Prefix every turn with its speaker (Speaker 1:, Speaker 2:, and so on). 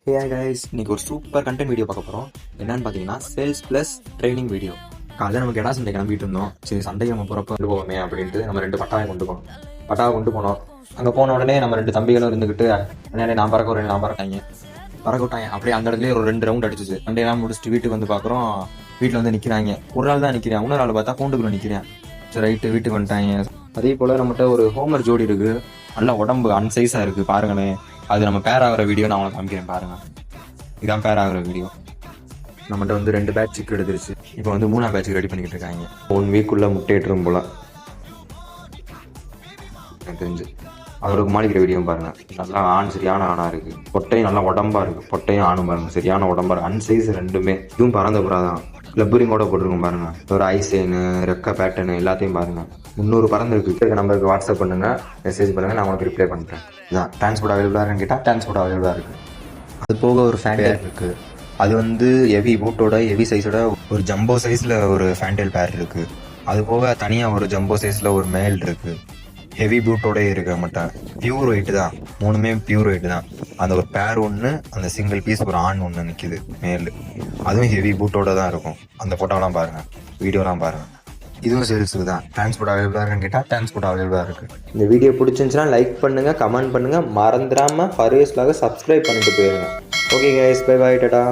Speaker 1: Hey guys, இன்னைக்கு ஒரு super content video பார்க்க போகிறோம். என்னன்னு பார்த்தீங்கன்னா சேல்ஸ் ப்ளஸ் ட்ரைனிங் வீடியோ. காலையில் நமக்கு இடம் சந்தை கிளம்பிட்டு இருந்தோம். சரி, சந்தைக்கு நம்ம போகிறப்ப கொண்டு போவோமே அப்படின்ட்டு நம்ம 2 பட்டாவை கொண்டு போனோம். அங்கே போன உடனே நம்ம 2 தம்பிகளும் இருந்துக்கிட்டு அண்ணே நான் பறக்க ஒரு நான் பறக்க விட்டாங்க. அப்படியே அந்த இடத்துல ஒரு 2 ரவுண்ட் அடிச்சிச்சு. சண்டையெல்லாம் முடிச்சுட்டு வீட்டுக்கு வந்து பார்க்குறோம். வீட்டில் வந்து நிற்கிறாங்க. ஒரு ஆள் தான் நிற்கிறேன், இன்னொரு ஆள் பார்த்தா கூண்டுக்குள்ளே நிற்கிறேன். சரி ரைட்டு, வீட்டுக்கு வந்துட்டாங்க. அதே போல் நம்மகிட்ட ஒரு ஹோமர் ஜோடி இருக்குது. நல்லா உடம்பு அன்சைஸாக இருக்குது பாருங்களேன். அது நம்ம பேர் ஆகிற வீடியோ நான் உங்களுக்கு காமிக்கிறேன் பாருங்கள். இதான் பேர் ஆகிற வீடியோ. நம்மகிட்ட வந்து 2 பேட்ச் சிக்கு எடுத்துருச்சு. இப்போ வந்து 3ஆம் பேட்சுக்கு ரெடி பண்ணிக்கிட்டு இருக்காங்க. 1 வீக்குள்ளே முட்டையிட்டுரும் போல் எனக்கு தெரிஞ்சு. அவருக்கு மாளிக்கிற வீடியோ பாருங்க. நல்லா சரியான ஆணாக இருக்குது. பொட்டையும் நல்லா உடம்பா இருக்குது. பொட்டையும் ஆணும் பாருங்க, சரியான உடம்பா இருக்குது. அன்சைஸ் ரெண்டுமே. இதுவும் பறந்த புறாதான். கிளப்பரிங்கோட போட்டிருக்கோம் பாருங்க. ஒரு ஐசைனு ரெக்க பேட்டர்னு எல்லாத்தையும் பாருங்க. 300 பறந்துருக்கு. நம்பருக்கு வாட்ஸ்அப் பண்ணுங்க, மெசேஜ் பண்ணுங்க, நான் உங்களுக்கு ரிப்ளை பண்ணுறேன். இதான் டிரான்ஸ்போர்ட் அவைலபிளாக கேட்டால் டிரான்ஸ்போர்ட் அவைலபிளாக இருக்குது. அது போக ஒரு ஃபேண்டேல் இருக்குது. அது வந்து ஹெவி பூட்டோட ஹெவி சைஸோட ஒரு ஜம்போ சைஸில் ஒரு ஃபேண்டேல் பேர் இருக்குது. அது போக தனியாக ஒரு ஜம்போ சைஸில் ஒரு மேல் இருக்குது. ஹெவி பூட்டோட இருக்க மாட்டேன். பியூர் ஒயிட் தான், 3மே பியூர் ஒயிட் தான். அந்த ஒரு பேர் ஒன்று, அந்த சிங்கிள் பீஸ் ஒரு ஆண் ஒன்று நிற்கிது மேல். அதுவும் ஹெவி பூட்டோட தான் இருக்கும். அந்த ஃபோட்டோலாம் பாருங்கள், வீடியோலாம் பாருங்கள். இதுவும் சேல்ஸுக்கு தான். டிரான்ஸ்போர்ட் அவைலபிளாக இருக்குன்னு கேட்டால் டிரான்ஸ்போர்ட் அவைலபிளாக இருக்குது. இந்த வீடியோ பிடிச்சிருந்துச்சுன்னா லைக் பண்ணுங்கள், கமெண்ட் பண்ணுங்கள், மறந்துடாமல் ஃபர்வேஸ் vlog சப்ஸ்கிரைப் பண்ணிட்டு போயிருங்க. Okay guys, bye bye, Tata.